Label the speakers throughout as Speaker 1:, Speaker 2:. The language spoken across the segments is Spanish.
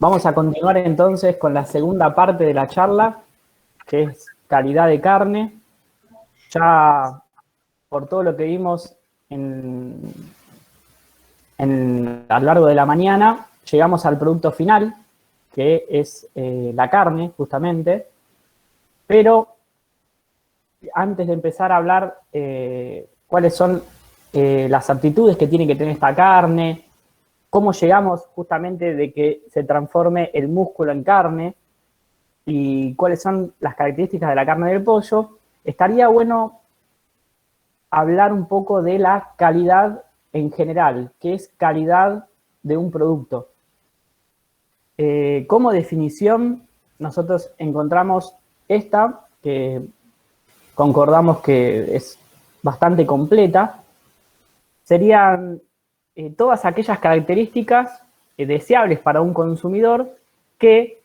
Speaker 1: Vamos a continuar entonces con la segunda parte de la charla, que es calidad de carne. Ya por todo lo que vimos a lo largo de la mañana, llegamos al producto final, que es la carne, justamente. Pero antes de empezar a hablar cuáles son las aptitudes que tiene que tener esta carne, cómo llegamos justamente de que se transforme el músculo en carne y cuáles son las características de la carne del pollo, estaría bueno hablar un poco de la calidad en general, que es calidad de un producto. Como definición, nosotros encontramos esta, que concordamos que es bastante completa, serían todas aquellas características deseables para un consumidor que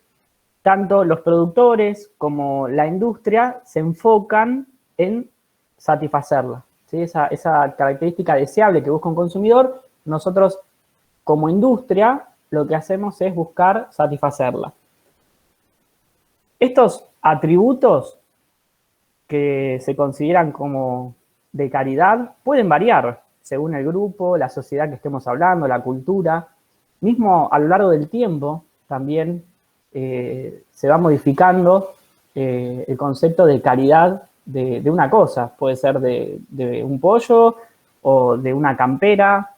Speaker 1: tanto los productores como la industria se enfocan en satisfacerla. ¿Sí? Esa característica deseable que busca un consumidor, nosotros como industria lo que hacemos es buscar satisfacerla. Estos atributos que se consideran como de calidad pueden variar según el grupo, la sociedad que estemos hablando, la cultura. Mismo a lo largo del tiempo también se va modificando el concepto de calidad de una cosa. Puede ser de un pollo o de una campera.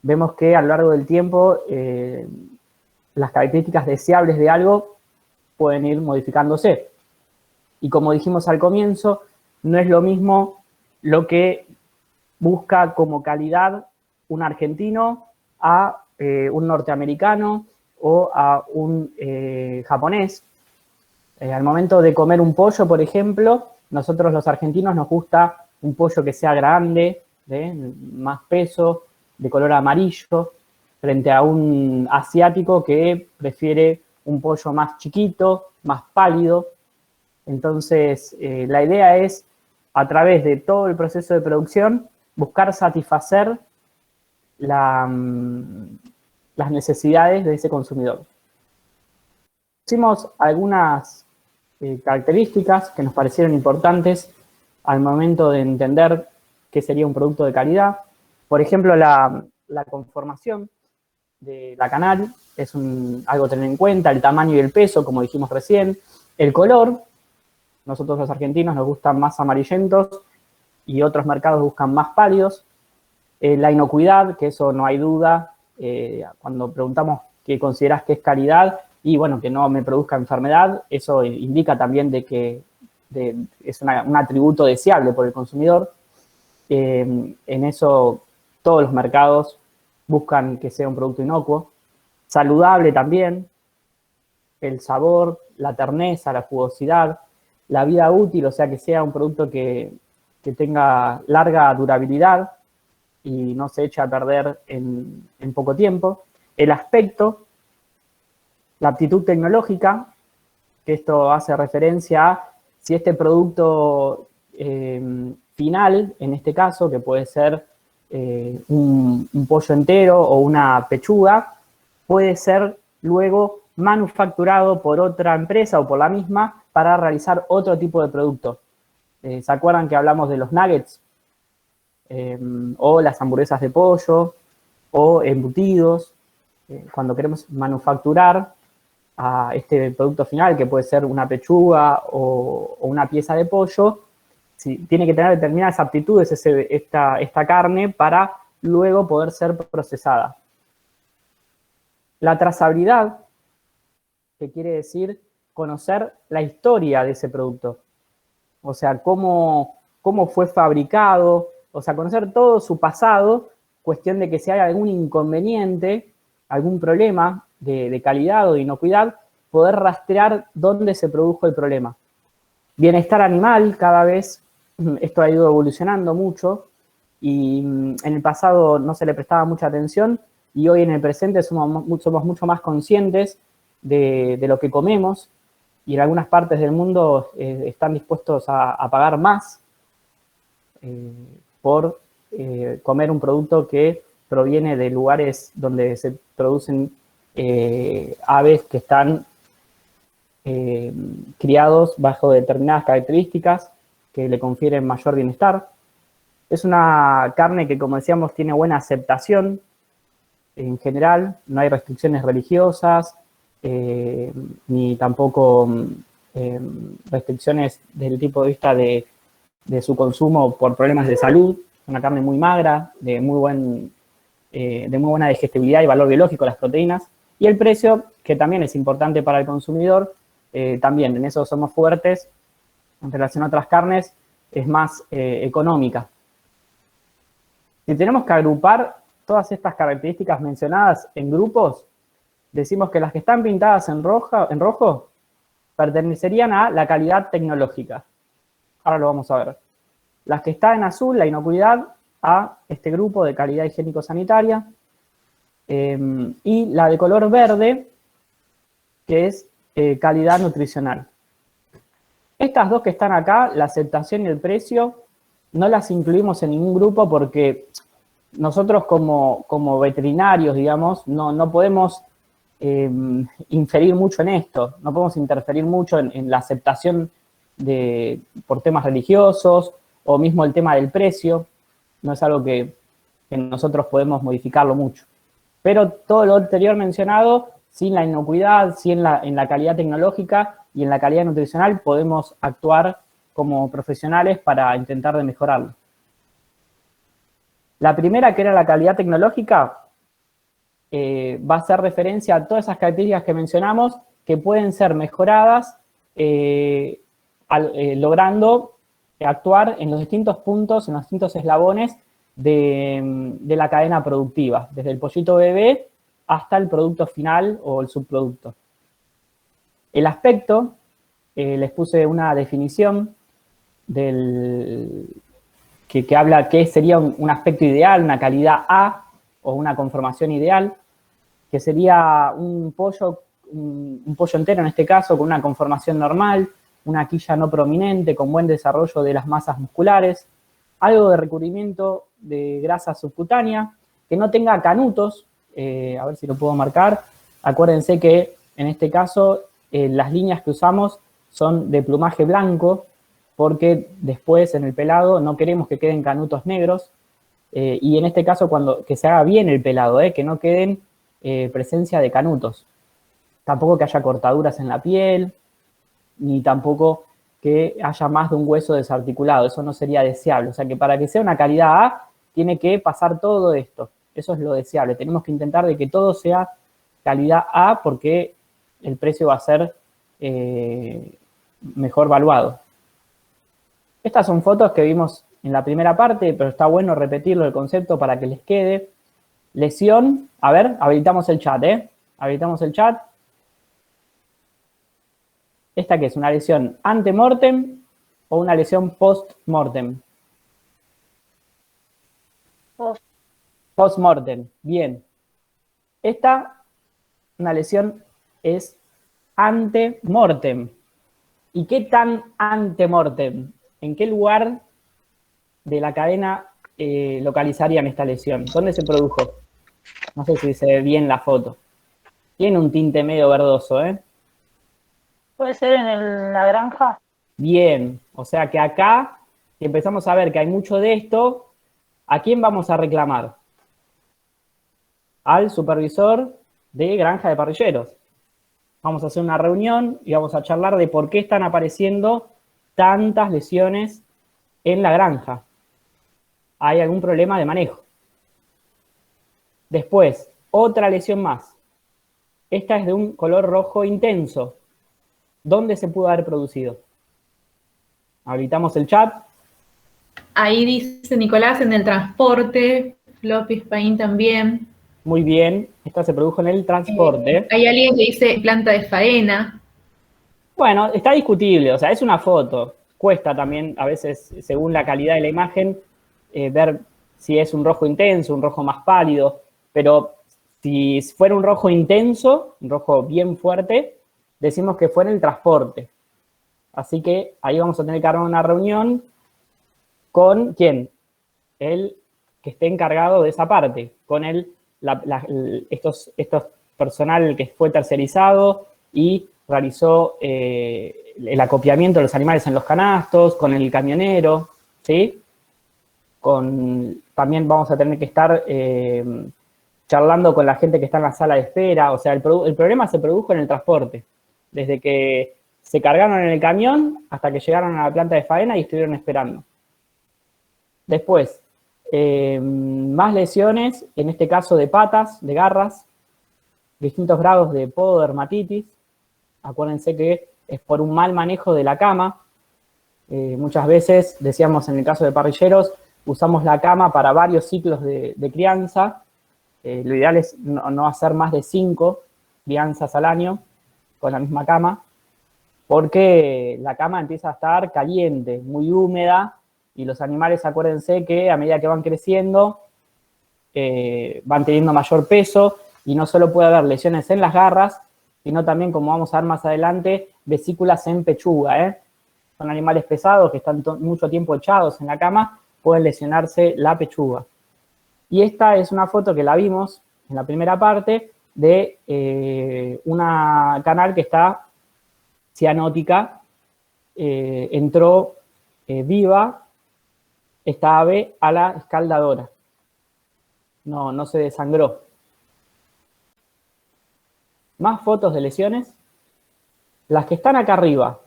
Speaker 1: Vemos que a lo largo del tiempo las características deseables de algo pueden ir modificándose. Y como dijimos al comienzo, no es lo mismo lo que busca como calidad un argentino a un norteamericano o a un japonés. Al momento de comer un pollo, por ejemplo, nosotros los argentinos nos gusta un pollo que sea grande, más peso, de color amarillo, frente a un asiático que prefiere un pollo más chiquito, más pálido. Entonces, la idea es, a través de todo el proceso de producción, buscar satisfacer las necesidades de ese consumidor. Hicimos algunas características que nos parecieron importantes al momento de entender qué sería un producto de calidad. Por ejemplo, la conformación de la canal es algo a tener en cuenta, el tamaño y el peso, como dijimos recién, el color. Nosotros los argentinos nos gustan más amarillentos y otros mercados buscan más pálidos. La inocuidad, que eso no hay duda, cuando preguntamos qué consideras que es calidad, y bueno, que no me produzca enfermedad, eso indica también de que es un atributo deseable por el consumidor. En eso todos los mercados buscan que sea un producto inocuo. Saludable también, el sabor, la terneza, la jugosidad, la vida útil, o sea, que sea un producto que tenga larga durabilidad y no se eche a perder en poco tiempo. El aspecto, la aptitud tecnológica, que esto hace referencia a si este producto final, en este caso, que puede ser un pollo entero o una pechuga, puede ser luego manufacturado por otra empresa o por la misma para realizar otro tipo de producto. ¿Se acuerdan que hablamos de los nuggets? O las hamburguesas de pollo, o embutidos. Cuando queremos manufacturar a este producto final, que puede ser una pechuga o una pieza de pollo, sí, tiene que tener determinadas aptitudes esta carne para luego poder ser procesada. La trazabilidad, que quiere decir conocer la historia de ese producto. O sea, cómo fue fabricado, o sea, conocer todo su pasado, cuestión de que si hay algún inconveniente, algún problema de calidad o de inocuidad, poder rastrear dónde se produjo el problema. Bienestar animal, cada vez esto ha ido evolucionando mucho y en el pasado no se le prestaba mucha atención y hoy en el presente somos mucho más conscientes de lo que comemos y en algunas partes del mundo están dispuestos a pagar más por comer un producto que proviene de lugares donde se producen aves que están criados bajo determinadas características que le confieren mayor bienestar. Es una carne que, como decíamos, tiene buena aceptación en general, no hay restricciones religiosas, ni tampoco restricciones desde el tipo de vista de su consumo por problemas de salud. Es una carne muy magra, de muy buena digestibilidad y valor biológico las proteínas. Y el precio, que también es importante para el consumidor, también en eso somos fuertes, en relación a otras carnes, es más económica. Si tenemos que agrupar todas estas características mencionadas en grupos, decimos que las que están pintadas en rojo pertenecerían a la calidad tecnológica. Ahora lo vamos a ver. Las que están en azul, la inocuidad, a este grupo de calidad higiénico-sanitaria. Y la de color verde, que es calidad nutricional. Estas dos que están acá, la aceptación y el precio, no las incluimos en ningún grupo porque nosotros como veterinarios, digamos, no podemos inferir mucho en esto, no podemos interferir mucho en la aceptación por temas religiosos o mismo el tema del precio, no es algo que nosotros podemos modificarlo mucho. Pero todo lo anterior mencionado, sin la inocuidad, sin en la calidad tecnológica y en la calidad nutricional, podemos actuar como profesionales para intentar de mejorarlo. La primera, que era la calidad tecnológica, va a hacer referencia a todas esas características que mencionamos que pueden ser mejoradas logrando actuar en los distintos puntos, en los distintos eslabones de la cadena productiva, desde el pollito bebé hasta el producto final o el subproducto. El aspecto, les puse una definición que habla que sería un aspecto ideal, una calidad A o una conformación ideal, que sería un pollo entero en este caso con una conformación normal, una quilla no prominente, con buen desarrollo de las masas musculares, algo de recubrimiento de grasa subcutánea, que no tenga canutos, a ver si lo puedo marcar. Acuérdense que en este caso las líneas que usamos son de plumaje blanco, porque después en el pelado no queremos que queden canutos negros, y en este caso que se haga bien el pelado, que no queden presencia de canutos. Tampoco que haya cortaduras en la piel, ni tampoco que haya más de un hueso desarticulado, eso no sería deseable. O sea que para que sea una calidad A, tiene que pasar todo esto. Eso es lo deseable. Tenemos que intentar de que todo sea calidad A porque el precio va a ser mejor valuado. Estas son fotos que vimos en la primera parte, pero está bueno repetirlo el concepto para que les quede. Lesión, a ver, habilitamos el chat, habilitamos el chat. ¿Esta qué es? ¿Una lesión ante-mortem o una lesión post-mortem? Post-mortem, bien. Esta, una lesión, es ante-mortem. ¿Y qué tan ante-mortem? ¿En qué lugar de la cadena localizarían esta lesión? ¿Dónde se produjo? No sé si se ve bien la foto. Tiene un tinte medio verdoso,
Speaker 2: ¿Puede ser en la granja?
Speaker 1: Bien, o sea que acá, si empezamos a ver que hay mucho de esto, ¿a quién vamos a reclamar? Al supervisor de granja de parrilleros. Vamos a hacer una reunión y vamos a charlar de por qué están apareciendo tantas lesiones en la granja. ¿Hay algún problema de manejo? Después, otra lesión más. Esta es de un color rojo intenso. ¿Dónde se pudo haber producido? Habilitamos el chat.
Speaker 3: Ahí dice Nicolás en el transporte, Floppy Spain también.
Speaker 1: Muy bien, esta se produjo en el transporte.
Speaker 3: Hay alguien que dice planta de faena.
Speaker 1: Bueno, está discutible, o sea, es una foto. Cuesta también, a veces, según la calidad de la imagen, ver si es un rojo intenso, un rojo más pálido. Pero si fuera un rojo intenso, un rojo bien fuerte, decimos que fue en el transporte. Así que ahí vamos a tener que armar una reunión con ¿quién? El que esté encargado de esa parte, con estos personal que fue tercerizado y realizó el acopiamiento de los animales en los canastos, con el camionero, ¿sí? También vamos a tener que estar charlando con la gente que está en la sala de espera. O sea, el problema se produjo en el transporte, desde que se cargaron en el camión hasta que llegaron a la planta de faena y estuvieron esperando. Después, más lesiones, en este caso de patas, de garras, distintos grados de pododermatitis. Acuérdense que es por un mal manejo de la cama. Muchas veces, decíamos en el caso de parrilleros, usamos la cama para varios ciclos de crianza. Lo ideal es no hacer más de 5 crianzas al año con la misma cama, porque la cama empieza a estar caliente, muy húmeda, y los animales, acuérdense que a medida que van creciendo, van teniendo mayor peso, y no solo puede haber lesiones en las garras, sino también, como vamos a ver más adelante, vesículas en pechuga. Son animales pesados que están mucho tiempo echados en la cama, pueden lesionarse la pechuga. Y esta es una foto que la vimos en la primera parte de una canal que está cianótica. Entró viva esta ave a la escaldadora. No se desangró. Más fotos de lesiones. Las que están acá arriba.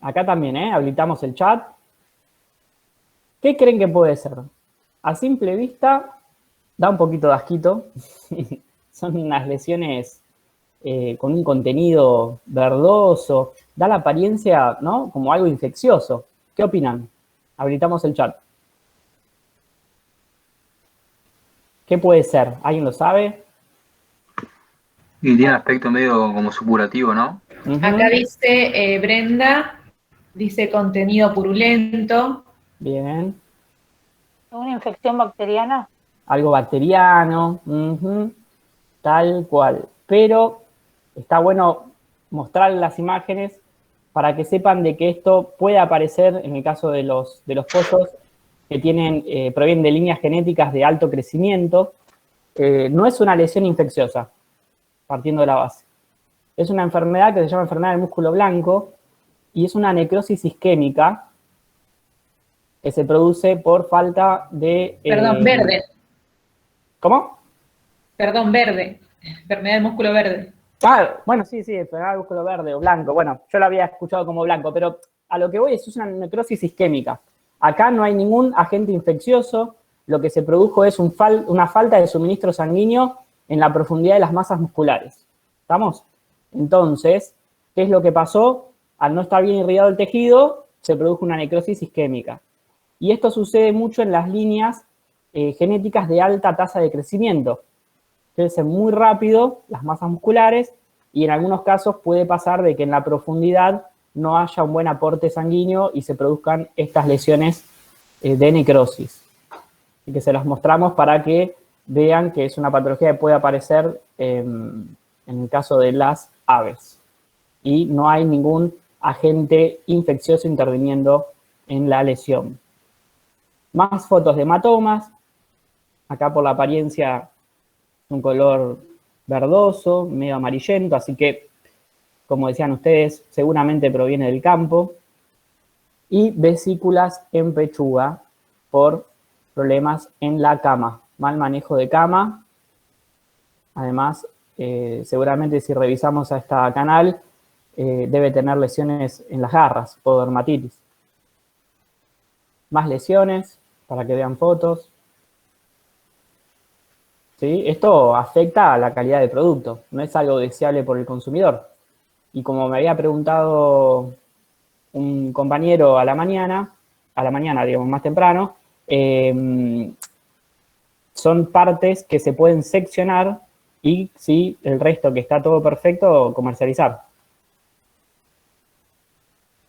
Speaker 1: Acá también, habilitamos el chat. ¿Qué creen que puede ser? A simple vista, da un poquito de asquito. Son unas lesiones con un contenido verdoso. Da la apariencia, ¿no?, como algo infeccioso. ¿Qué opinan? Habilitamos el chat. ¿Qué puede ser? ¿Alguien lo sabe?
Speaker 4: Y tiene aspecto medio como supurativo, ¿no?
Speaker 3: Acá dice Brenda, dice contenido purulento.
Speaker 1: Bien.
Speaker 2: ¿Una infección bacteriana?
Speaker 1: Algo bacteriano. Tal cual. Pero está bueno mostrar las imágenes para que sepan de que esto puede aparecer en el caso de los pollos que provienen de líneas genéticas de alto crecimiento. No es una lesión infecciosa, partiendo de la base. Es una enfermedad que se llama enfermedad del músculo blanco y es una necrosis isquémica que se produce por falta de...
Speaker 3: Perdón, verde.
Speaker 1: ¿Cómo?
Speaker 3: Perdón, verde. Enfermedad del músculo verde.
Speaker 1: Ah, bueno, sí, enfermedad del músculo verde o blanco. Bueno, yo lo había escuchado como blanco, pero a lo que voy es una necrosis isquémica. Acá no hay ningún agente infeccioso. Lo que se produjo es una falta de suministro sanguíneo en la profundidad de las masas musculares. ¿Estamos? Entonces, ¿qué es lo que pasó? Al no estar bien irrigado el tejido, se produjo una necrosis isquémica. Y esto sucede mucho en las líneas genéticas de alta tasa de crecimiento. Crecen muy rápido las masas musculares y en algunos casos puede pasar de que en la profundidad no haya un buen aporte sanguíneo y se produzcan estas lesiones de necrosis. Y que se las mostramos para que vean que es una patología que puede aparecer en el caso de las aves. Y no hay ningún agente infeccioso interviniendo en la lesión. Más fotos de hematomas. Acá por la apariencia un color verdoso, medio amarillento, así que, como decían ustedes, seguramente proviene del campo. Y vesículas en pechuga por problemas en la cama, mal manejo de cama. Además, seguramente si revisamos a esta canal, debe tener lesiones en las garras, pododermatitis. Más lesiones, para que vean fotos. ¿Sí? Esto afecta a la calidad del producto, no es algo deseable por el consumidor. Y como me había preguntado un compañero a la mañana, digamos, más temprano, son partes que se pueden seccionar y si el resto que está todo perfecto, comercializar.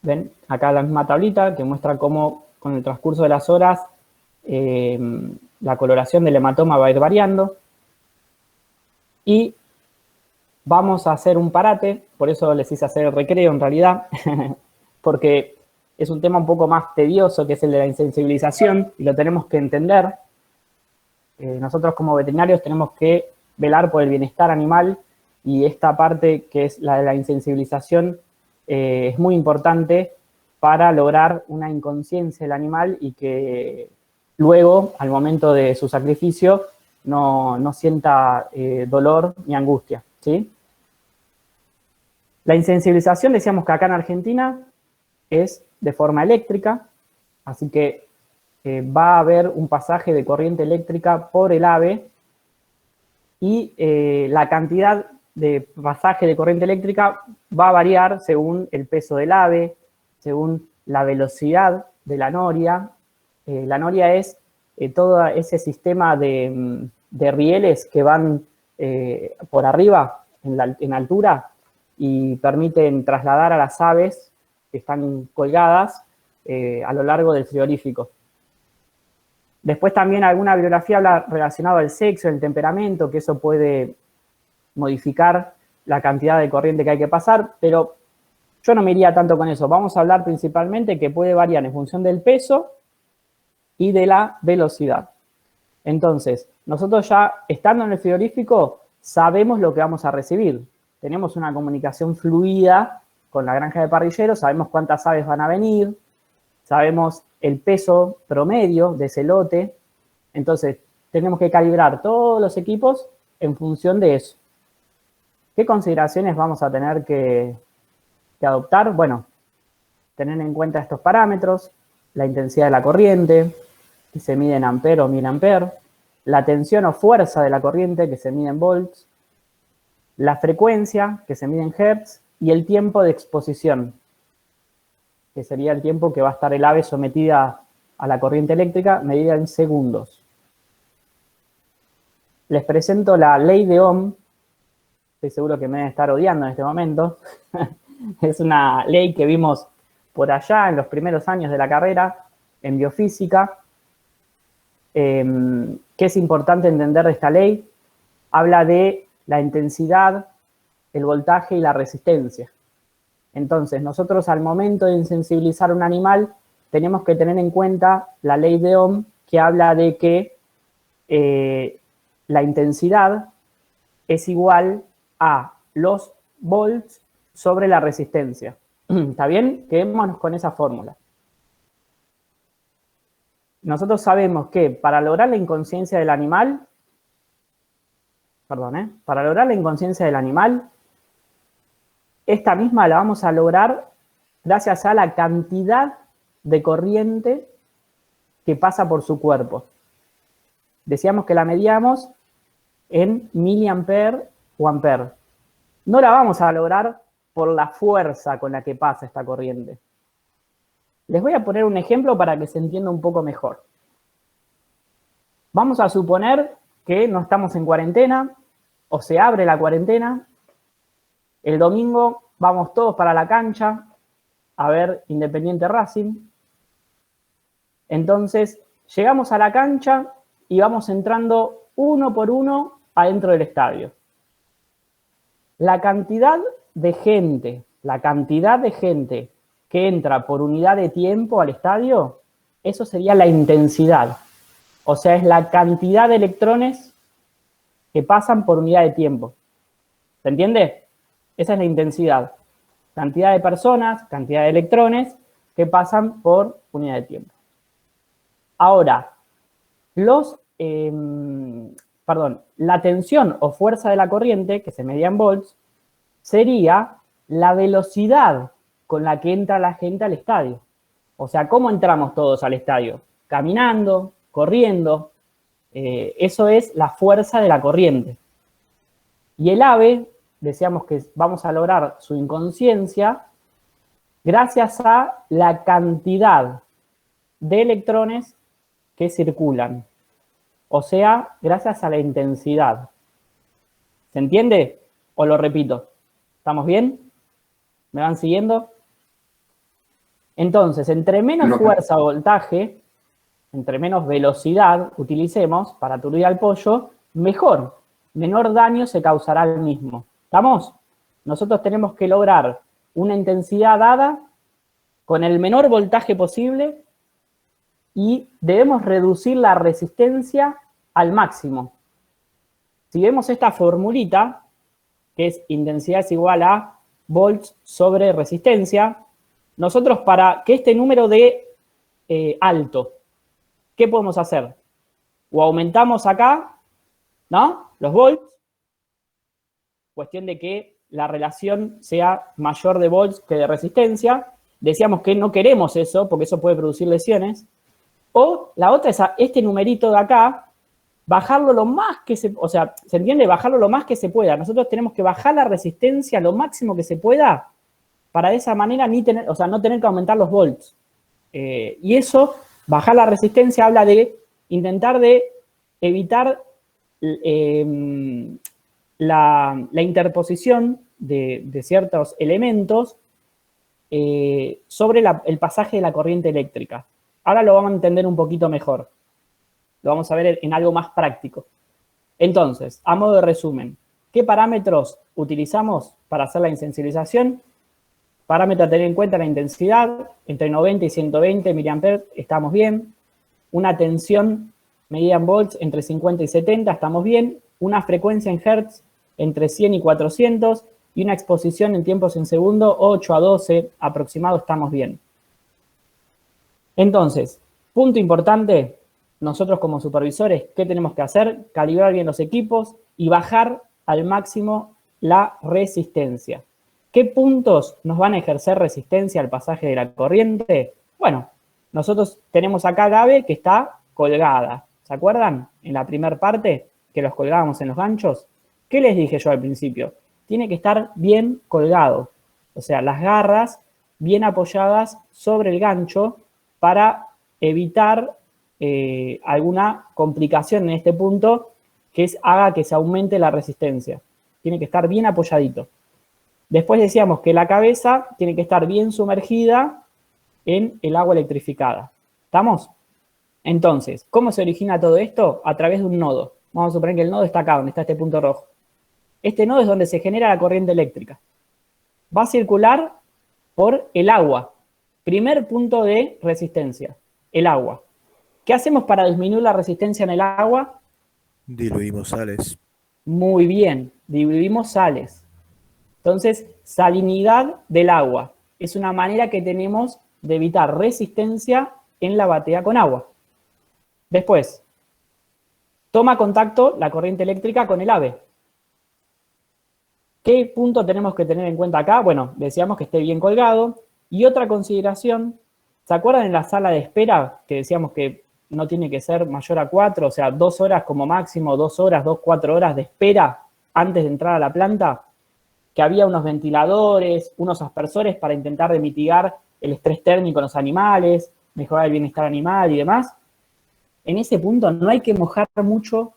Speaker 1: ¿Ven? Acá la misma tablita que muestra cómo con el transcurso de las horas la coloración del hematoma va a ir variando. Y vamos a hacer un parate, por eso les hice hacer el recreo en realidad, porque es un tema un poco más tedioso, que es el de la insensibilización, y lo tenemos que entender. Nosotros como veterinarios tenemos que velar por el bienestar animal, y esta parte que es la de la insensibilización es muy importante para lograr una inconsciencia del animal y que luego, al momento de su sacrificio, no sienta dolor ni angustia, ¿sí? La insensibilización, decíamos que acá en Argentina es de forma eléctrica, así que va a haber un pasaje de corriente eléctrica por el ave y la cantidad de pasaje de corriente eléctrica va a variar según el peso del ave, según la velocidad de la noria. La noria es todo ese sistema de rieles que van por arriba, en altura, y permiten trasladar a las aves que están colgadas a lo largo del frigorífico. Después también alguna bibliografía habla relacionado al sexo, el temperamento, que eso puede modificar la cantidad de corriente que hay que pasar, pero yo no me iría tanto con eso. Vamos a hablar principalmente que puede variar en función del peso y de la velocidad. Entonces, nosotros ya estando en el frigorífico sabemos lo que vamos a recibir. Tenemos una comunicación fluida con la granja de parrilleros, sabemos cuántas aves van a venir, sabemos el peso promedio de ese lote. Entonces, tenemos que calibrar todos los equipos en función de eso. ¿Qué consideraciones vamos a tener que adoptar? Bueno, tener en cuenta estos parámetros, la intensidad de la corriente, que se mide en ampere o miliampere, la tensión o fuerza de la corriente, que se mide en volts, la frecuencia, que se mide en hertz, y el tiempo de exposición, que sería el tiempo que va a estar el ave sometida a la corriente eléctrica, medida en segundos. Les presento la ley de Ohm. Estoy seguro que me deben estar odiando en este momento. Es una ley que vimos por allá en los primeros años de la carrera, en biofísica. ¿Qué es importante entender de esta ley? Habla de la intensidad, el voltaje y la resistencia. Entonces, nosotros al momento de insensibilizar a un animal, tenemos que tener en cuenta la ley de Ohm, que habla de que la intensidad es igual a los volts sobre la resistencia. ¿Está bien? Quedémonos con esa fórmula. Nosotros sabemos que para lograr la inconsciencia del animal, para lograr la inconsciencia del animal, esta misma la vamos a lograr gracias a la cantidad de corriente que pasa por su cuerpo. Decíamos que la medíamos en miliampere o ampere. No la vamos a lograr por la fuerza con la que pasa esta corriente. Les voy a poner un ejemplo para que se entienda un poco mejor. Vamos a suponer que no estamos en cuarentena o se abre la cuarentena. El domingo vamos todos para la cancha a ver Independiente Racing. Entonces, llegamos a la cancha y vamos entrando uno por uno adentro del estadio. La cantidad de gente que entra por unidad de tiempo al estadio, eso sería la intensidad. O sea, es la cantidad de electrones que pasan por unidad de tiempo. ¿Se entiende? Esa es la intensidad. Cantidad de personas, cantidad de electrones que pasan por unidad de tiempo. Ahora, la tensión o fuerza de la corriente, que se medía en volts, sería la velocidad con la que entra la gente al estadio. O sea, ¿cómo entramos todos al estadio? Caminando, corriendo. Eso es la fuerza de la corriente. Y el ave, decíamos que vamos a lograr su inconsciencia gracias a la cantidad de electrones que circulan. O sea, gracias a la intensidad. ¿Se entiende? ¿O lo repito? ¿Estamos bien? ¿Me van siguiendo? Entonces, entre menos fuerza o voltaje, entre menos velocidad utilicemos para aturdir al pollo, mejor. Menor daño se causará al mismo. ¿Estamos? Nosotros tenemos que lograr una intensidad dada con el menor voltaje posible y debemos reducir la resistencia al máximo. Si vemos esta formulita, que es intensidad es igual a volts sobre resistencia, nosotros para que este número dé alto, ¿qué podemos hacer? O aumentamos acá, ¿no? Los volts, cuestión de que la relación sea mayor de volts que de resistencia. Decíamos que no queremos eso, porque eso puede producir lesiones. O la otra es a este numerito de acá, bajarlo lo más que se... O sea, ¿se entiende? Bajarlo lo más que se pueda. Nosotros tenemos que bajar la resistencia lo máximo que se pueda para de esa manera no tener que aumentar los volts. Y eso, bajar la resistencia, habla de intentar de evitar la interposición de ciertos elementos sobre el pasaje de la corriente eléctrica. Ahora lo vamos a entender un poquito mejor. Lo vamos a ver en algo más práctico. Entonces, a modo de resumen, ¿qué parámetros utilizamos para hacer la insensibilización? Parámetro a tener en cuenta: la intensidad, entre 90 y 120 mA, estamos bien. Una tensión medida en volts, entre 50 y 70, estamos bien. Una frecuencia en hertz, entre 100 y 400. Y una exposición en tiempos en segundo, 8 a 12 aproximado, estamos bien. Entonces, punto importante, nosotros como supervisores, ¿qué tenemos que hacer? Calibrar bien los equipos y bajar al máximo la resistencia. ¿Qué puntos nos van a ejercer resistencia al pasaje de la corriente? Bueno, nosotros tenemos acá la ave que está colgada. ¿Se acuerdan? En la primera parte que los colgábamos en los ganchos. ¿Qué les dije yo al principio? Tiene que estar bien colgado. O sea, las garras bien apoyadas sobre el gancho para evitar alguna complicación en este punto que haga que se aumente la resistencia. Tiene que estar bien apoyadito. Después decíamos que la cabeza tiene que estar bien sumergida en el agua electrificada. ¿Estamos? Entonces, ¿cómo se origina todo esto? A través de un nodo. Vamos a suponer que el nodo está acá, donde está este punto rojo. Este nodo es donde se genera la corriente eléctrica. Va a circular por el agua. Primer punto de resistencia, el agua. ¿Qué hacemos para disminuir la resistencia en el agua?
Speaker 5: Diluimos sales.
Speaker 1: Muy bien, diluimos sales. Entonces, salinidad del agua es una manera que tenemos de evitar resistencia en la batea con agua. Después, toma contacto la corriente eléctrica con el ave. ¿Qué punto tenemos que tener en cuenta acá? Bueno, decíamos que esté bien colgado. Y otra consideración, ¿se acuerdan en la sala de espera que decíamos que no tiene que ser mayor a 4, o sea, 2 horas como máximo, 2 horas, 4 horas de espera antes de entrar a la planta? Que había unos ventiladores, unos aspersores para intentar de mitigar el estrés térmico en los animales, mejorar el bienestar animal y demás. En ese punto no hay que mojar mucho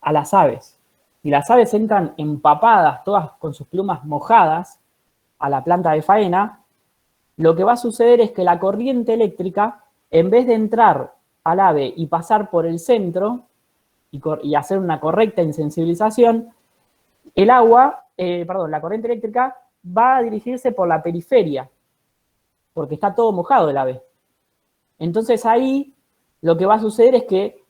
Speaker 1: a las aves. Si las aves entran empapadas, todas con sus plumas mojadas, a la planta de faena, lo que va a suceder es que la corriente eléctrica, en vez de entrar al ave y pasar por el centro y hacer una correcta insensibilización, la corriente eléctrica va a dirigirse por la periferia, porque está todo mojado el ave. Entonces ahí lo que va a suceder es que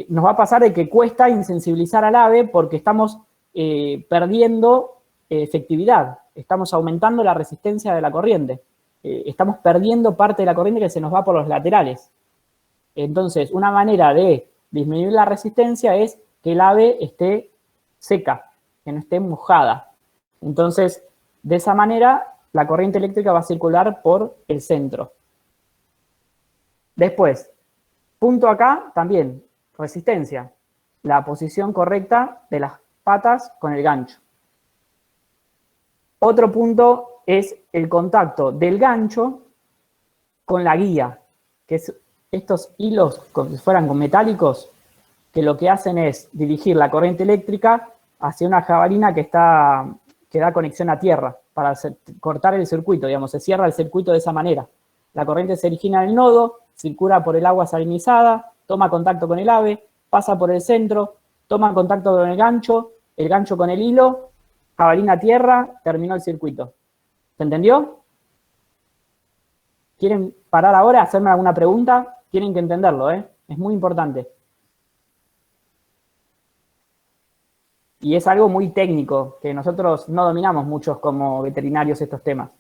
Speaker 1: nos va a pasar de que cuesta insensibilizar al ave porque estamos perdiendo efectividad, estamos aumentando la resistencia de la corriente, estamos perdiendo parte de la corriente que se nos va por los laterales. Entonces, una manera de disminuir la resistencia es que el ave esté seca, que no esté mojada. Entonces, de esa manera, la corriente eléctrica va a circular por el centro. Después, punto acá, también, resistencia. La posición correcta de las patas con el gancho. Otro punto es el contacto del gancho con la guía, que es estos hilos, como si fueran metálicos, que lo que hacen es dirigir la corriente eléctrica hacia una jabalina que da conexión a tierra, para cortar el circuito, digamos, se cierra el circuito de esa manera. La corriente se origina en el nodo, circula por el agua salinizada, toma contacto con el ave, pasa por el centro, toma contacto con el gancho con el hilo, jabalina a tierra, terminó el circuito. ¿Se entendió? ¿Quieren parar ahora, hacerme alguna pregunta? Tienen que entenderlo, es muy importante. Y es algo muy técnico, que nosotros no dominamos muchos como veterinarios estos temas.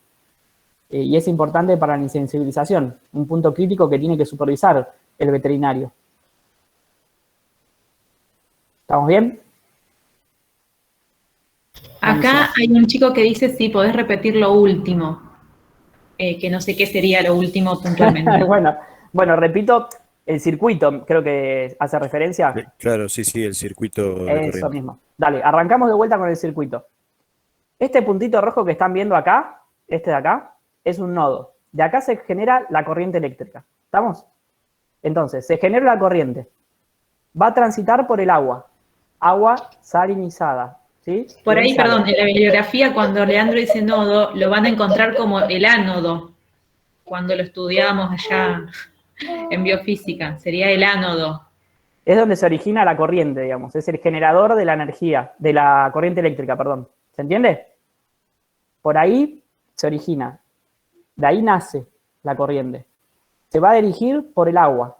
Speaker 1: Y es importante para la insensibilización, un punto crítico que tiene que supervisar el veterinario. ¿Estamos bien?
Speaker 3: Acá hay un chico que dice si podés repetir lo último, que no sé qué sería lo último puntualmente.
Speaker 1: Bueno, repito, el circuito, creo que hace referencia.
Speaker 5: Claro, sí, el circuito de
Speaker 1: Eso
Speaker 5: corriente.
Speaker 1: mismo. Dale, arrancamos de vuelta con el circuito. Este puntito rojo que están viendo acá, este de acá, es un nodo. De acá se genera la corriente eléctrica. ¿Estamos? Entonces, se genera la corriente. Va a transitar por el agua. Agua salinizada. ¿Sí?
Speaker 3: Por ahí,
Speaker 1: Ionizada.
Speaker 3: perdón, en la bibliografía cuando Leandro dice nodo, lo van a encontrar como el ánodo, cuando lo estudiábamos allá en biofísica, sería el ánodo.
Speaker 1: Es donde se origina la corriente, digamos. Es el generador de la energía, de la corriente eléctrica, perdón. ¿Se entiende? Por ahí se origina. De ahí nace la corriente. Se va a dirigir por el agua.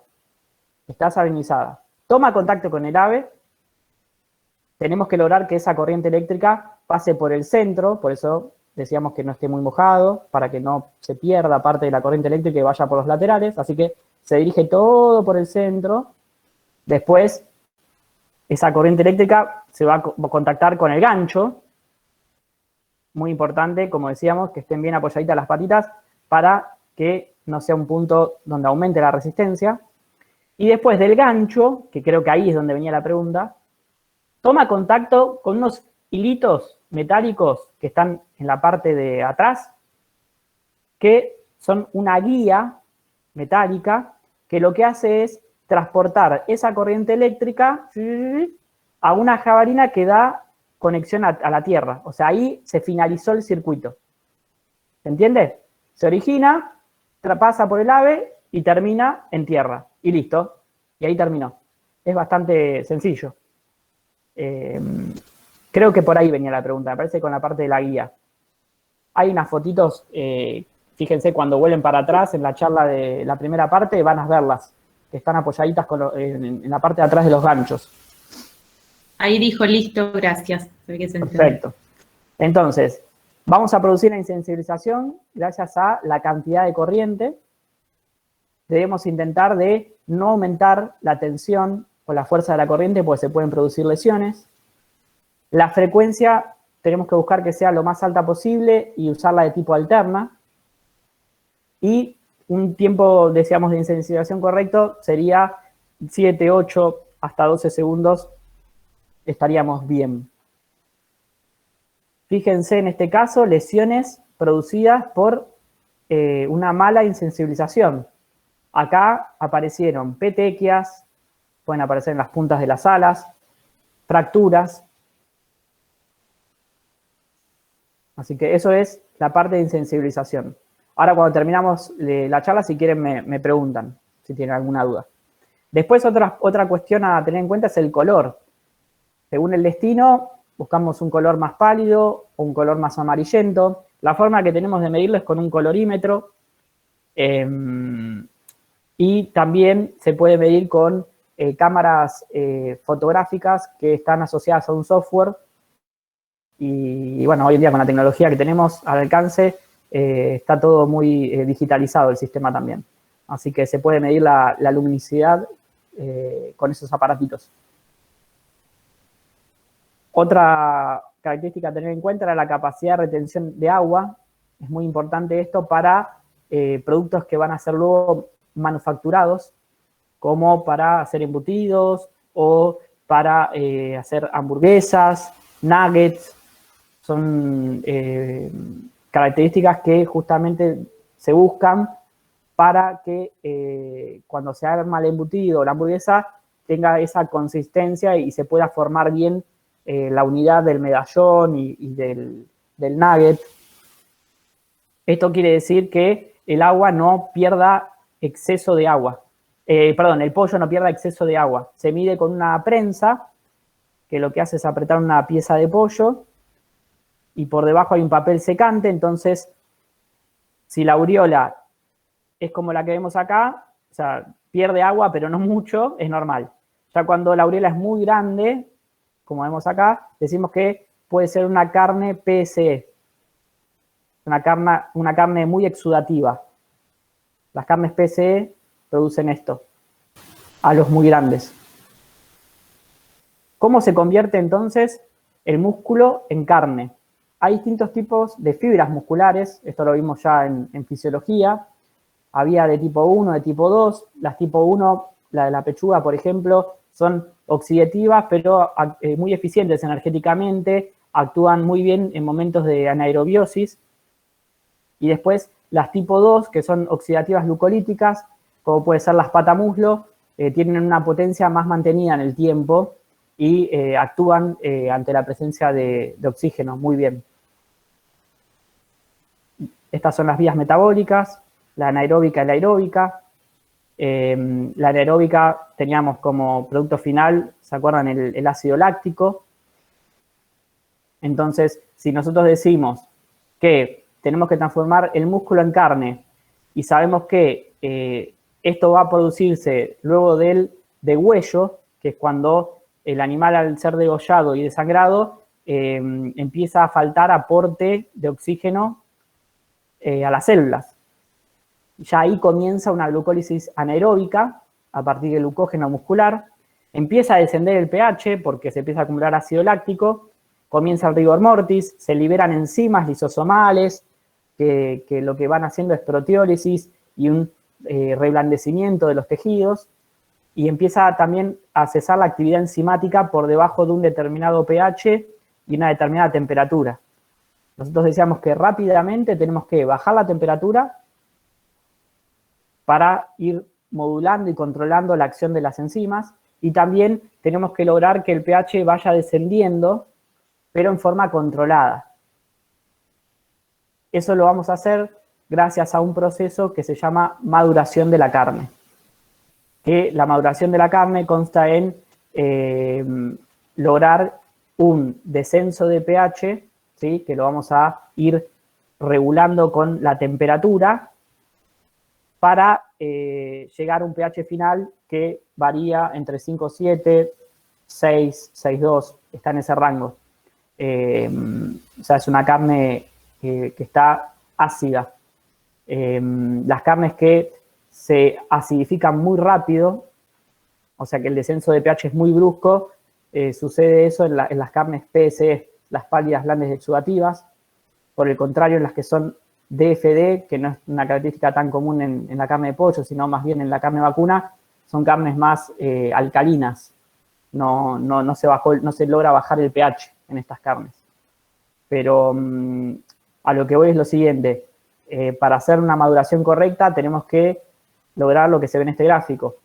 Speaker 1: Está salinizada. Toma contacto con el ave. Tenemos que lograr que esa corriente eléctrica pase por el centro, por eso decíamos que no esté muy mojado, para que no se pierda parte de la corriente eléctrica y vaya por los laterales. Así que se dirige todo por el centro. Después, esa corriente eléctrica se va a contactar con el gancho. Muy importante, como decíamos, que estén bien apoyaditas las patitas para que no sea un punto donde aumente la resistencia. Y después del gancho, que creo que ahí es donde venía la pregunta, toma contacto con unos hilitos metálicos que están en la parte de atrás, que son una guía metálica que lo que hace es transportar esa corriente eléctrica a una jabalina que da conexión a la Tierra. O sea, ahí se finalizó el circuito. ¿Se entiende? Se origina, pasa por el ave y termina en tierra. Y listo. Y ahí terminó. Es bastante sencillo. Creo que por ahí venía la pregunta. Me parece con la parte de la guía. Hay unas fotitos, fíjense, cuando vuelven para atrás en la charla de la primera parte, van a verlas, que están apoyaditas en la parte de atrás de los ganchos.
Speaker 3: Ahí dijo, listo, gracias. Se ve que se entendió.
Speaker 1: Perfecto. Entonces, vamos a producir la insensibilización gracias a la cantidad de corriente. Debemos intentar de no aumentar la tensión o la fuerza de la corriente, porque se pueden producir lesiones. La frecuencia tenemos que buscar que sea lo más alta posible y usarla de tipo alterna. Y un tiempo, decíamos, de insensibilización correcto sería 7, 8, hasta 12 segundos. Estaríamos bien. Fíjense en este caso, lesiones producidas por una mala insensibilización. Acá aparecieron petequias, pueden aparecer en las puntas de las alas, fracturas. Así que eso es la parte de insensibilización. Ahora cuando terminamos la charla, si quieren me preguntan, si tienen alguna duda. Después otra cuestión a tener en cuenta es el color. Según el destino, buscamos un color más pálido o un color más amarillento. La forma que tenemos de medirlo es con un colorímetro. Y también se puede medir con cámaras fotográficas que están asociadas a un software. Y bueno, hoy en día con la tecnología que tenemos al alcance, está todo muy digitalizado el sistema también. Así que se puede medir la luminosidad con esos aparatitos. Otra característica a tener en cuenta era la capacidad de retención de agua. Es muy importante esto para productos que van a ser luego manufacturados, como para hacer embutidos o para hacer hamburguesas, nuggets. Son características que justamente se buscan para que cuando se arma el embutido o la hamburguesa tenga esa consistencia y se pueda formar bien la unidad del medallón y del nugget. Esto quiere decir que el agua no pierda exceso de agua. El pollo no pierda exceso de agua. Se mide con una prensa, que lo que hace es apretar una pieza de pollo y por debajo hay un papel secante. Entonces, si la aureola es como la que vemos acá, o sea, pierde agua pero no mucho, es normal. Ya cuando la aureola es muy grande, como vemos acá, decimos que puede ser una carne PSE, una carne muy exudativa. Las carnes PSE producen esto, halos muy grandes. ¿Cómo se convierte entonces el músculo en carne? Hay distintos tipos de fibras musculares, esto lo vimos ya en fisiología. Había de tipo 1, de tipo 2. Las tipo 1, la de la pechuga, por ejemplo, son oxidativas, pero muy eficientes energéticamente, actúan muy bien en momentos de anaerobiosis. Y después las tipo 2, que son oxidativas glucolíticas, como puede ser las patamuslo, tienen una potencia más mantenida en el tiempo y actúan ante la presencia de oxígeno muy bien. Estas son las vías metabólicas, la anaeróbica y la aeróbica. La anaeróbica teníamos como producto final, ¿se acuerdan? El ácido láctico. Entonces, si nosotros decimos que tenemos que transformar el músculo en carne y sabemos que esto va a producirse luego del degüello, que es cuando el animal, al ser degollado y desangrado, empieza a faltar aporte de oxígeno a las células. Ya ahí comienza una glucólisis anaeróbica a partir del glucógeno muscular, empieza a descender el pH porque se empieza a acumular ácido láctico, comienza el rigor mortis, se liberan enzimas lisosomales que lo que van haciendo es proteólisis y un reblandecimiento de los tejidos, y empieza también a cesar la actividad enzimática por debajo de un determinado pH y una determinada temperatura. Nosotros decíamos que rápidamente tenemos que bajar la temperatura para ir modulando y controlando la acción de las enzimas, y también tenemos que lograr que el pH vaya descendiendo, pero en forma controlada. Eso lo vamos a hacer gracias a un proceso que se llama maduración de la carne. Que la maduración de la carne consta en lograr un descenso de pH, ¿sí? Que lo vamos a ir regulando con la temperatura para llegar a un pH final que varía entre 5,7, 6, 6,2, está en ese rango. O sea, es una carne que está ácida. Las carnes que se acidifican muy rápido, o sea que el descenso de pH es muy brusco, sucede eso en las carnes PSE, las pálidas blandas exudativas. Por el contrario, en las que son DFD, que no es una característica tan común en la carne de pollo, sino más bien en la carne vacuna, son carnes más alcalinas. No se logra bajar el pH en estas carnes. Pero a lo que voy es lo siguiente. Para hacer una maduración correcta tenemos que lograr lo que se ve en este gráfico.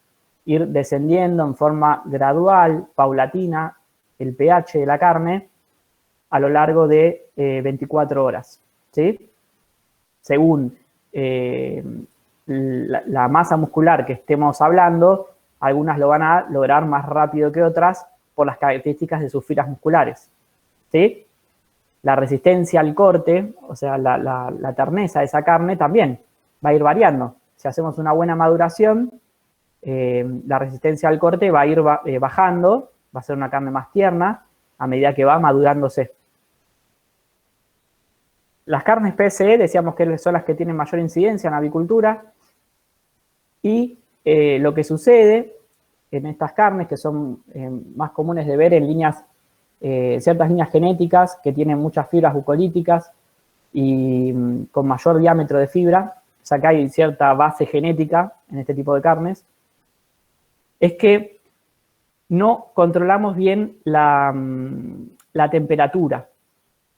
Speaker 1: Ir descendiendo en forma gradual, paulatina, el pH de la carne a lo largo de 24 horas. ¿Sí? Según la masa muscular que estemos hablando, algunas lo van a lograr más rápido que otras por las características de sus fibras musculares. ¿Sí? La resistencia al corte, o sea, la terneza de esa carne también va a ir variando. Si hacemos una buena maduración, la resistencia al corte va a ir bajando, va a ser una carne más tierna a medida que va madurándose. Las carnes PSE decíamos que son las que tienen mayor incidencia en la avicultura, y lo que sucede en estas carnes, que son más comunes de ver en ciertas líneas genéticas que tienen muchas fibras bucolíticas y con mayor diámetro de fibra, o sea que hay cierta base genética en este tipo de carnes, es que no controlamos bien la temperatura,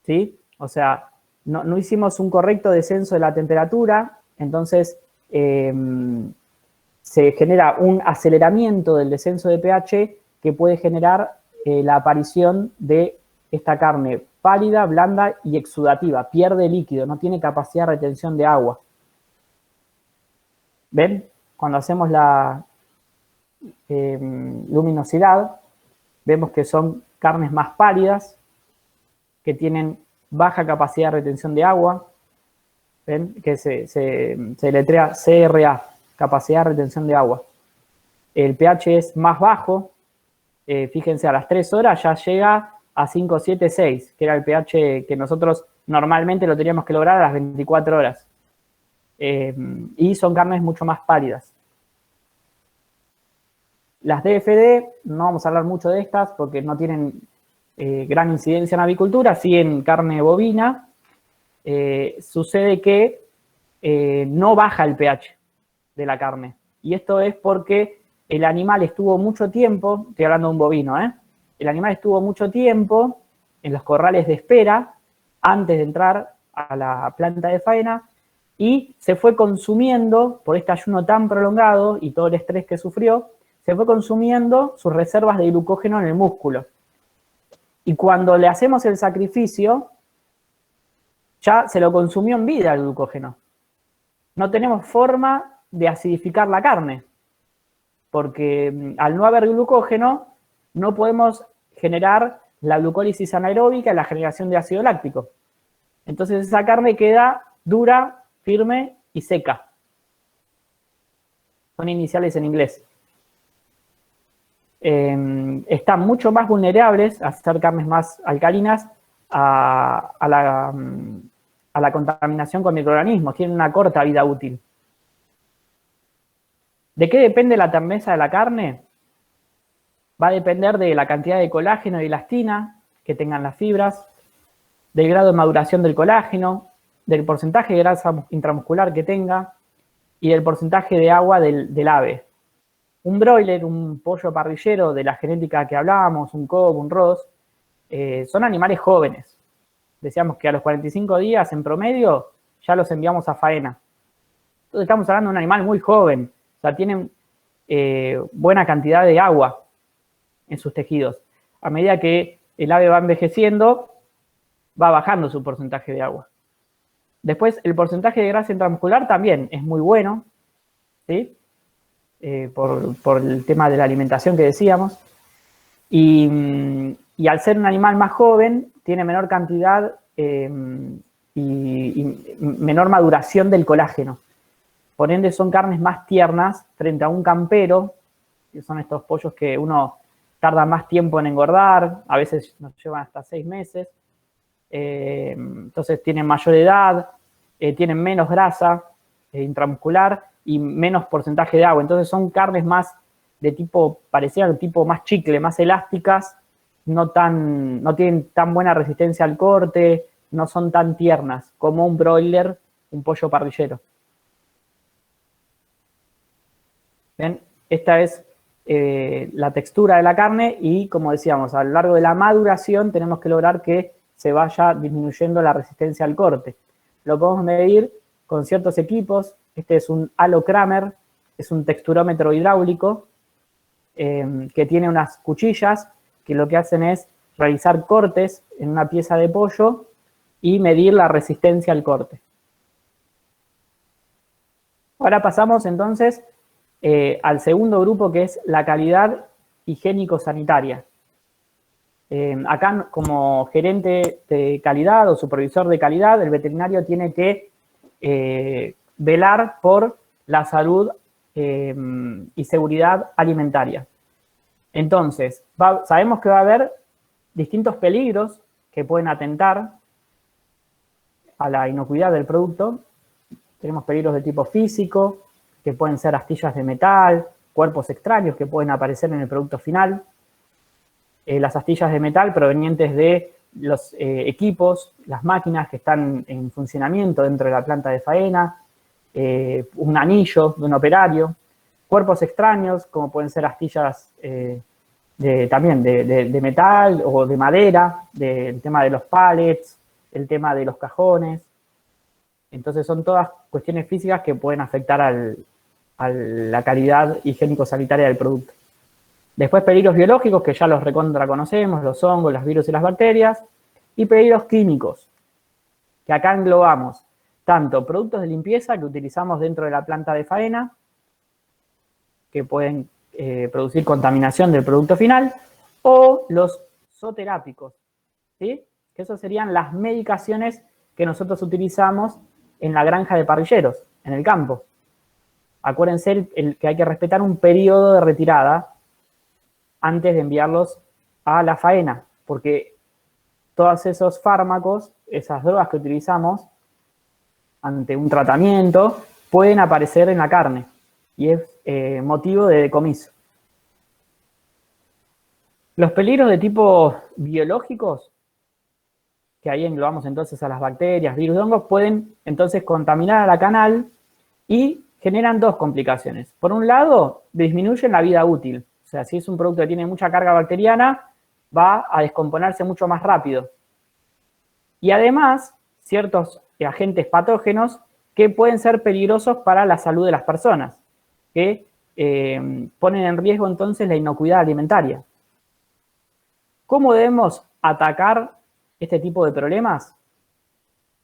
Speaker 1: ¿sí? O sea, no hicimos un correcto descenso de la temperatura, entonces se genera un aceleramiento del descenso de pH que puede generar la aparición de esta carne pálida, blanda y exudativa. Pierde líquido, no tiene capacidad de retención de agua. ¿Ven? Cuando hacemos la luminosidad, vemos que son carnes más pálidas, que tienen baja capacidad de retención de agua. ¿Ven? Que se letrea CRA, capacidad de retención de agua. El pH es más bajo, fíjense, a las 3 horas ya llega a 5, 7, 6, que era el pH que nosotros normalmente lo teníamos que lograr a las 24 horas. Y son carnes mucho más pálidas. Las DFD, no vamos a hablar mucho de estas porque no tienen gran incidencia en avicultura, sí en carne bovina. Sucede que no baja el pH de la carne. Y esto es porque el animal estuvo mucho tiempo, estoy hablando de un bovino, el animal estuvo mucho tiempo en los corrales de espera antes de entrar a la planta de faena y se fue consumiendo, por este ayuno tan prolongado y todo el estrés que sufrió, se fue consumiendo sus reservas de glucógeno en el músculo. Y cuando le hacemos el sacrificio, ya se lo consumió en vida el glucógeno. No tenemos forma de acidificar la carne, porque al no haber glucógeno, no podemos generar la glucólisis anaeróbica y la generación de ácido láctico. Entonces esa carne queda dura, firme y seca. Son iniciales en inglés. Están mucho más vulnerables a ser carnes más alcalinas a la contaminación con microorganismos. Tienen una corta vida útil. ¿De qué depende la terneza de la carne? Va a depender de la cantidad de colágeno y elastina que tengan las fibras, del grado de maduración del colágeno, del porcentaje de grasa intramuscular que tenga y del porcentaje de agua del ave. Un broiler, un pollo parrillero de la genética que hablábamos, un cob, un ross, son animales jóvenes. Decíamos que a los 45 días en promedio ya los enviamos a faena. Entonces estamos hablando de un animal muy joven, o sea, tienen buena cantidad de agua en sus tejidos. A medida que el ave va envejeciendo, va bajando su porcentaje de agua. Después, el porcentaje de grasa intramuscular también es muy bueno, ¿sí? Por el tema de la alimentación que decíamos. Y al ser un animal más joven, tiene menor cantidad y menor maduración del colágeno. Por ende, son carnes más tiernas frente a un campero, que son estos pollos que uno tarda más tiempo en engordar, a veces nos llevan hasta 6 meses. Entonces tienen mayor edad, tienen menos grasa intramuscular y menos porcentaje de agua. Entonces son carnes más de tipo, parecían de tipo más chicle, más elásticas, no tienen tan buena resistencia al corte, no son tan tiernas como un broiler, un pollo parrillero. ¿Ven? Esta es la textura de la carne y, como decíamos, a lo largo de la maduración tenemos que lograr que se vaya disminuyendo la resistencia al corte. Lo podemos medir con ciertos equipos. Este es un Halo-Kramer, es un texturómetro hidráulico que tiene unas cuchillas que lo que hacen es realizar cortes en una pieza de pollo y medir la resistencia al corte. Ahora pasamos entonces al segundo grupo, que es la calidad higiénico-sanitaria. Acá, como gerente de calidad o supervisor de calidad, el veterinario tiene que velar por la salud y seguridad alimentaria. Entonces, sabemos que va a haber distintos peligros que pueden atentar a la inocuidad del producto. Tenemos peligros de tipo físico, que pueden ser astillas de metal, cuerpos extraños que pueden aparecer en el producto final. Las astillas de metal provenientes de los equipos, las máquinas que están en funcionamiento dentro de la planta de faena, un anillo de un operario, cuerpos extraños como pueden ser astillas también de metal o de madera, el tema de los pallets, el tema de los cajones. Entonces son todas cuestiones físicas que pueden afectar a la calidad higiénico-sanitaria del producto. Después peligros biológicos, que ya los recontra conocemos, los hongos, los virus y las bacterias. Y peligros químicos, que acá englobamos tanto productos de limpieza que utilizamos dentro de la planta de faena, que pueden producir contaminación del producto final, o los zooterápicos, ¿sí? Que esas serían las medicaciones que nosotros utilizamos en la granja de parrilleros, en el campo. Acuérdense que hay que respetar un periodo de retirada antes de enviarlos a la faena, porque todos esos fármacos, esas drogas que utilizamos ante un tratamiento, pueden aparecer en la carne y es motivo de decomiso. Los peligros de tipo biológicos, que ahí englobamos entonces a las bacterias, virus, hongos, pueden entonces contaminar a la canal y generan dos complicaciones. Por un lado, disminuyen la vida útil. O sea, si es un producto que tiene mucha carga bacteriana, va a descomponerse mucho más rápido. Y además, ciertos agentes patógenos que pueden ser peligrosos para la salud de las personas, que ponen en riesgo entonces la inocuidad alimentaria. ¿Cómo debemos atacar este tipo de problemas?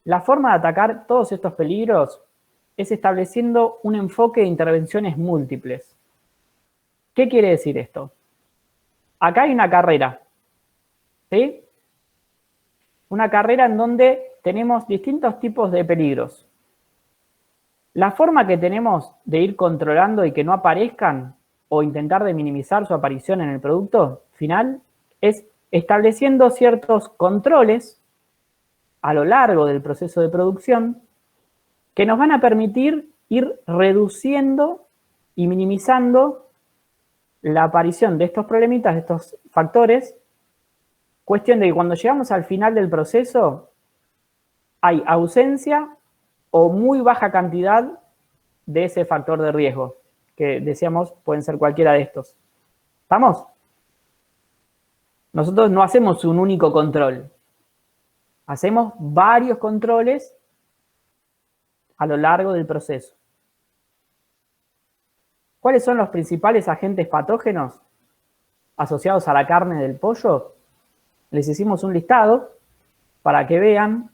Speaker 1: La forma de atacar todos estos peligros es estableciendo un enfoque de intervenciones múltiples. ¿Qué quiere decir esto? Acá hay una carrera, ¿sí? Una carrera en donde tenemos distintos tipos de peligros. La forma que tenemos de ir controlando y que no aparezcan o intentar de minimizar su aparición en el producto final es estableciendo ciertos controles a lo largo del proceso de producción que nos van a permitir ir reduciendo y minimizando la aparición de estos problemitas, de estos factores, cuestión de que cuando llegamos al final del proceso hay ausencia o muy baja cantidad de ese factor de riesgo, que decíamos pueden ser cualquiera de estos. ¿Estamos? Nosotros no hacemos un único control, hacemos varios controles a lo largo del proceso. ¿Cuáles son los principales agentes patógenos asociados a la carne del pollo? Les hicimos un listado para que vean.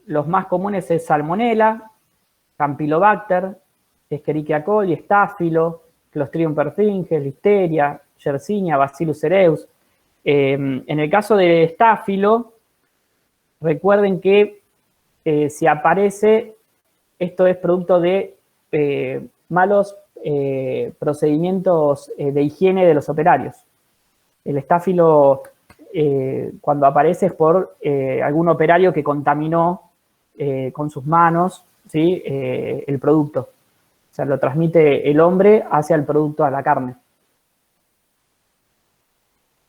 Speaker 1: Los más comunes es Salmonella, Campylobacter, Escherichia coli, Staphylo, Clostridium perfringens, Listeria, Yersinia, Bacillus cereus. En el caso de Staphylo, recuerden que si aparece, esto es producto de malos procedimientos de higiene de los operarios. El Staphylo, cuando aparece, es por algún operario que contaminó con sus manos, ¿sí? El producto. O sea, lo transmite el hombre hacia el producto, a la carne.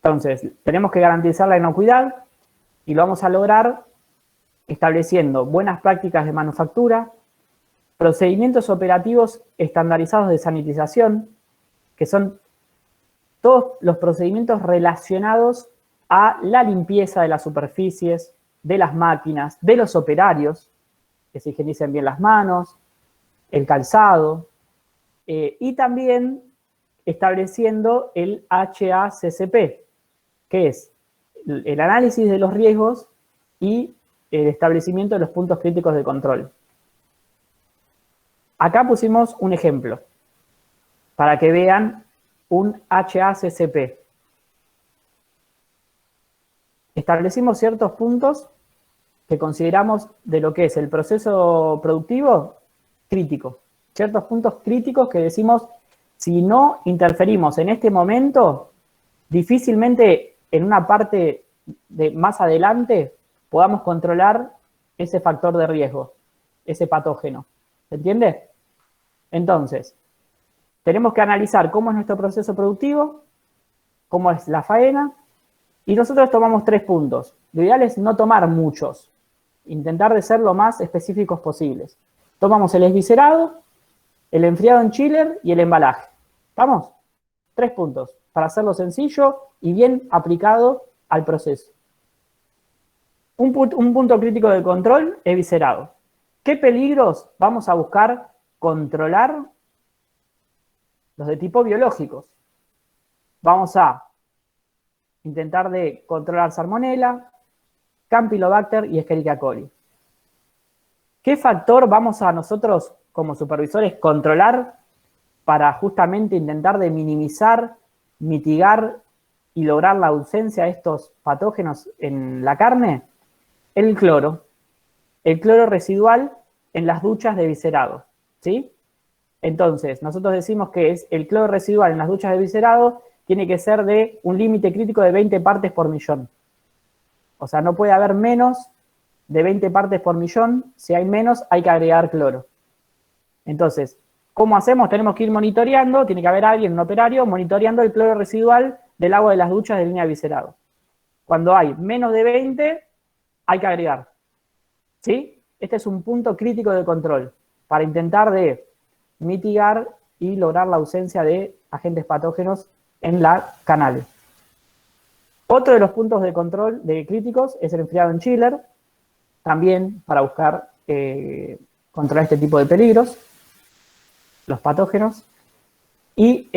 Speaker 1: Entonces, tenemos que garantizar la inocuidad y lo vamos a lograr estableciendo buenas prácticas de manufactura, procedimientos operativos estandarizados de sanitización, que son todos los procedimientos relacionados a la limpieza de las superficies, de las máquinas, de los operarios, que se higienicen bien las manos, el calzado, y también estableciendo el HACCP, que es el análisis de los riesgos y el establecimiento de los puntos críticos de control. Acá pusimos un ejemplo para que vean un HACCP. Establecimos ciertos puntos que consideramos de lo que es el proceso productivo crítico. Ciertos puntos críticos que decimos, si no interferimos en este momento, difícilmente en una parte de más adelante podamos controlar ese factor de riesgo, ese patógeno. ¿Se entiende? Entonces, tenemos que analizar cómo es nuestro proceso productivo, cómo es la faena, y nosotros tomamos 3 puntos. Lo ideal es no tomar muchos, intentar de ser lo más específicos posibles. Tomamos el esviscerado, el enfriado en chiller y el embalaje. ¿Estamos? 3 puntos, para hacerlo sencillo y bien aplicado al proceso. Un punto crítico de control es viscerado. ¿Qué peligros vamos a buscar controlar? Los de tipo biológicos. Vamos a intentar de controlar Salmonella, Campylobacter y Escherichia coli. ¿Qué factor vamos a nosotros como supervisores controlar para justamente intentar de minimizar, mitigar y lograr la ausencia de estos patógenos en la carne? El cloro residual en las duchas de viscerado, ¿sí? Entonces, nosotros decimos que es el cloro residual en las duchas de viscerado tiene que ser de un límite crítico de 20 partes por millón. O sea, no puede haber menos de 20 partes por millón. Si hay menos, hay que agregar cloro. Entonces, ¿cómo hacemos? Tenemos que ir monitoreando, tiene que haber alguien, un operario, monitoreando el cloro residual del agua de las duchas de línea de viscerado. Cuando hay menos de 20, hay que agregar. ¿Sí? Este es un punto crítico de control para intentar de mitigar y lograr la ausencia de agentes patógenos en la canales. Otro de los puntos de control de críticos es el enfriado en chiller, también para buscar controlar este tipo de peligros, los patógenos. Y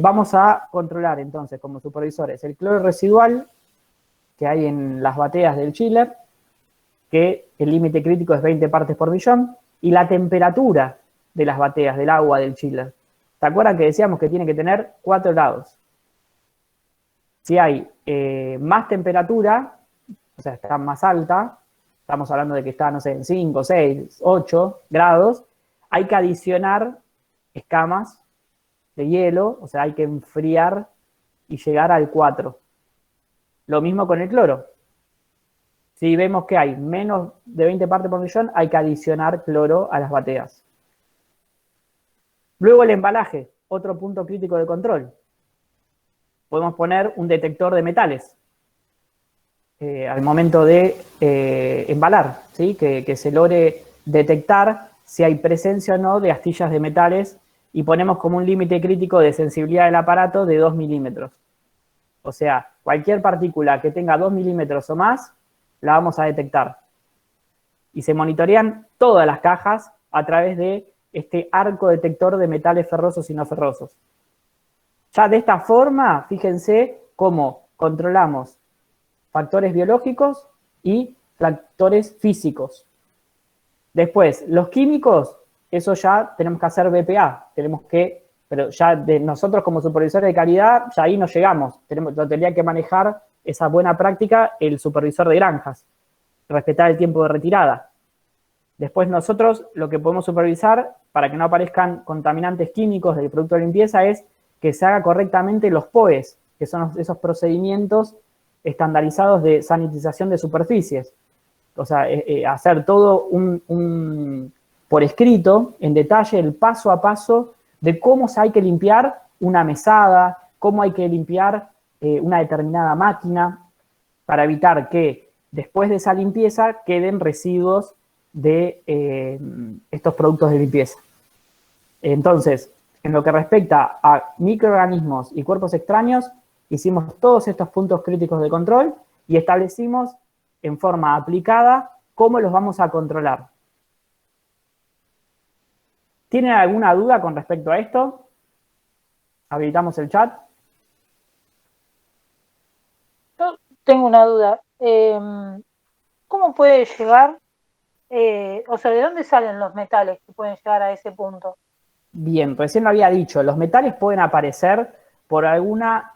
Speaker 1: vamos a controlar entonces como supervisores el cloro residual que hay en las bateas del chiller, que el límite crítico es 20 partes por millón, y la temperatura de las bateas del agua del chiller. ¿Se acuerdan que decíamos que tiene que tener 4 grados? Si hay más temperatura, o sea, está más alta, estamos hablando de que está, no sé, en 5, 6, 8 grados, hay que adicionar escamas de hielo, o sea, hay que enfriar y llegar al 4. Lo mismo con el cloro. Si vemos que hay menos de 20 partes por millón, hay que adicionar cloro a las bateas. Luego el embalaje, otro punto crítico de control. Podemos poner un detector de metales al momento de embalar, ¿sí? Que se logre detectar si hay presencia o no de astillas de metales y ponemos como un límite crítico de sensibilidad del aparato de 2 milímetros. O sea, cualquier partícula que tenga 2 milímetros o más, la vamos a detectar. Y se monitorean todas las cajas a través de este arco detector de metales ferrosos y no ferrosos. Ya de esta forma, fíjense cómo controlamos factores biológicos y factores físicos. Después, los químicos, eso ya tenemos que hacer BPA, pero ya de nosotros como supervisores de calidad, ya ahí no llegamos. Lo tendría que manejar esa buena práctica el supervisor de granjas, respetar el tiempo de retirada. Después nosotros lo que podemos supervisar para que no aparezcan contaminantes químicos del producto de limpieza es que se haga correctamente los POEs, que son esos procedimientos estandarizados de sanitización de superficies. O sea, hacer todo por escrito, en detalle, el paso a paso de cómo hay que limpiar una mesada, cómo hay que limpiar una determinada máquina, para evitar que después de esa limpieza queden residuos de estos productos de limpieza. Entonces, en lo que respecta a microorganismos y cuerpos extraños, hicimos todos estos puntos críticos de control y establecimos en forma aplicada cómo los vamos a controlar. ¿Tienen alguna duda con respecto a esto? Habilitamos el chat.
Speaker 2: Yo tengo una duda. ¿Cómo puede llegar, o sea, de dónde salen los metales que pueden llegar a ese punto?
Speaker 1: Bien, recién lo había dicho, los metales pueden aparecer por alguna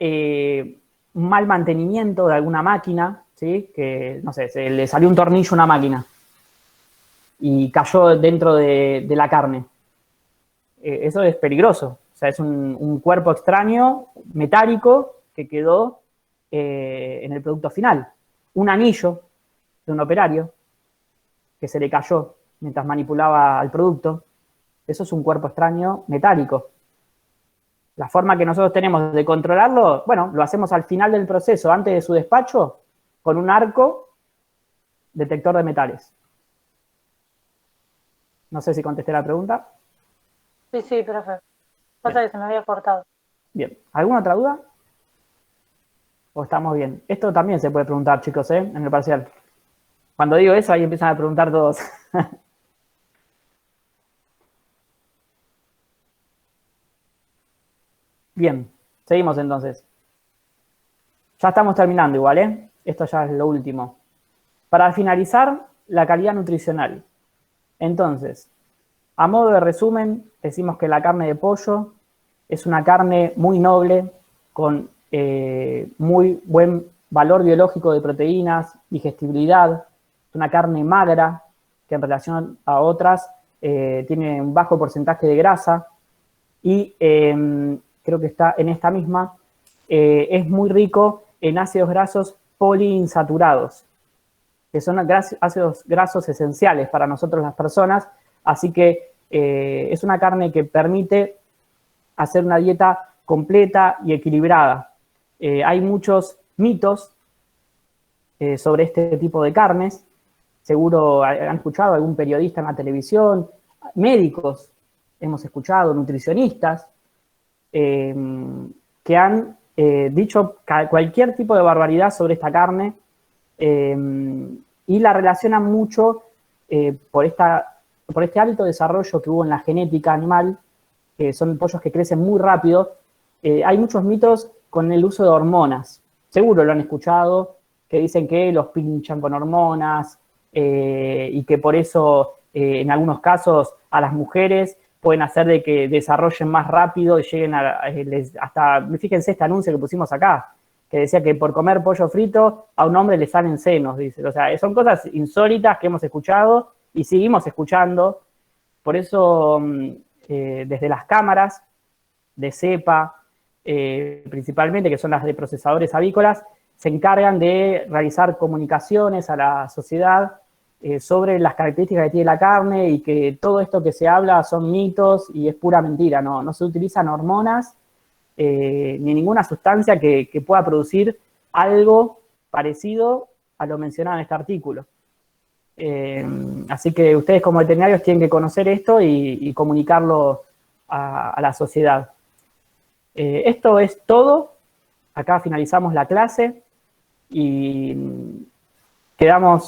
Speaker 1: mal mantenimiento de alguna máquina, ¿sí? Que, no sé, se le salió un tornillo a una máquina y cayó dentro de la carne. Eso es peligroso, o sea, es un cuerpo extraño, metálico, que quedó en el producto final. Un anillo de un operario que se le cayó mientras manipulaba el producto. Eso es un cuerpo extraño metálico. La forma que nosotros tenemos de controlarlo, bueno, lo hacemos al final del proceso, antes de su despacho, con un arco detector de metales. No sé si contesté la pregunta.
Speaker 2: Sí, profe. Pasa que se me había cortado.
Speaker 1: Bien. ¿Alguna otra duda? ¿O estamos bien? Esto también se puede preguntar, chicos, en el parcial. Cuando digo eso, ahí empiezan a preguntar todos. Bien, seguimos entonces. Ya estamos terminando igual, ¿eh? Esto ya es lo último. Para finalizar, la calidad nutricional. Entonces, a modo de resumen, decimos que la carne de pollo es una carne muy noble, con muy buen valor biológico de proteínas, digestibilidad. Es una carne magra, que en relación a otras tiene un bajo porcentaje de grasa y creo que está en esta misma, es muy rico en ácidos grasos poliinsaturados, que son ácidos grasos esenciales para nosotros las personas, así que es una carne que permite hacer una dieta completa y equilibrada. Hay muchos mitos sobre este tipo de carnes, seguro han escuchado algún periodista en la televisión, médicos, hemos escuchado, nutricionistas, que han dicho cualquier tipo de barbaridad sobre esta carne y la relacionan mucho por este alto desarrollo que hubo en la genética animal, que son pollos que crecen muy rápido. Hay muchos mitos con el uso de hormonas. Seguro lo han escuchado, que dicen que los pinchan con hormonas y que por eso en algunos casos a las mujeres pueden hacer de que desarrollen más rápido y lleguen hasta, fíjense este anuncio que pusimos acá, que decía que por comer pollo frito a un hombre le salen senos, dice. O sea, son cosas insólitas que hemos escuchado y seguimos escuchando. Por eso, desde las cámaras de cepa, principalmente, que son las de procesadores avícolas, se encargan de realizar comunicaciones a la sociedad sobre las características que tiene la carne y que todo esto que se habla son mitos y es pura mentira. No se utilizan hormonas ni ninguna sustancia que pueda producir algo parecido a lo mencionado en este artículo. Así que ustedes como veterinarios tienen que conocer esto y comunicarlo a la sociedad. Esto es todo. Acá finalizamos la clase y quedamos